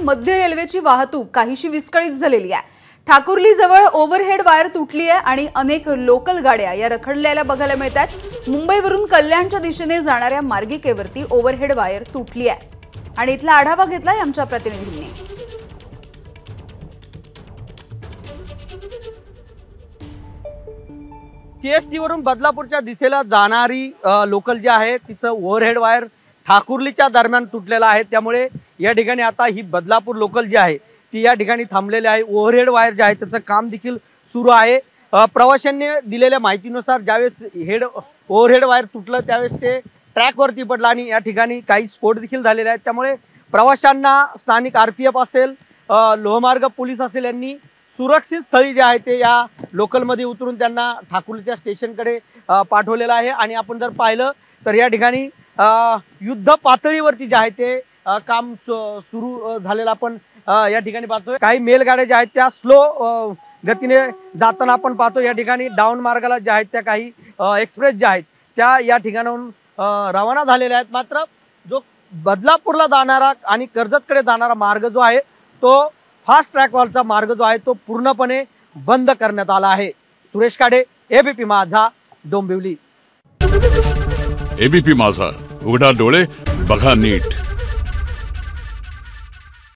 मध्य रेल्वेची वाहतूक काहीशी विस्कळीत झालेली आहे। ठाकुर्ली जवळ ओव्हरहेड वायर तुटली आहे आणि अनेक लोकल गाड्या या रखडलेल्या बघायला मिळतात। मुंबईवरून कल्याणच्या दिशेने जाणाऱ्या मार्गिकेवरती ओव्हरहेड वायर तुटली आहे आणि इथला आढावा घेतलाय आमच्या प्रतिनिधींनी। सीएसटी वरून बदलापूरच्या दिशेला जाणारी लोकल जी आहे तिचं ओव्हरहेड वायर ठाकुर्लीच्या दरम्यान तुटलेला आहे। त्यामुळे या ठिकाणी आता ही बदलापूर लोकल जी आहे ती या ठिकाणी थांबलेली आहे। ओव्हरहेड वायर जे आहे त्याचं काम देखील सुरू आहे। प्रवाशांनी दिलेल्या माहितीनुसार ज्यावेळेस ओव्हरहेड वायर तुटलं त्यावेळेस ते ट्रॅकवरती पडलं आणि या ठिकाणी काही स्फोट देखील झालेले आहेत। त्यामुळे प्रवाशांना स्थानिक आरपीएफ असेल, लोहमार्ग पोलीस असेल यांनी सुरक्षित स्थळी जे आहे ते या लोकलमध्ये उतरून त्यांना ठाकुर्लीच्या स्टेशनकडे पाठवलेलं आहे। आणि आपण जर पाहिलं तर या ठिकाणी युद्ध पातळीवरती जे आहे ते काम सुरू झालेलं आपण या ठिकाणी पाहतोय। काही मेलगाड्या ज्या आहेत त्या स्लो गतीने जाताना आपण पाहतो। या ठिकाणी डाऊन मार्गाला ज्या आहेत त्या काही एक्सप्रेस ज्या आहेत त्या या ठिकाणाहून रवाना झालेल्या आहेत। मात्र जो बदलापूरला जाणारा आणि कर्जतकडे जाणारा मार्ग जो आहे तो फास्ट ट्रॅकवरचा मार्ग जो आहे तो पूर्णपणे बंद करण्यात आला आहे। सुरेश काडे, एबीपी माझा, डोंबिवली। एबीपी माझा, उघडा डोळे बघा नीट।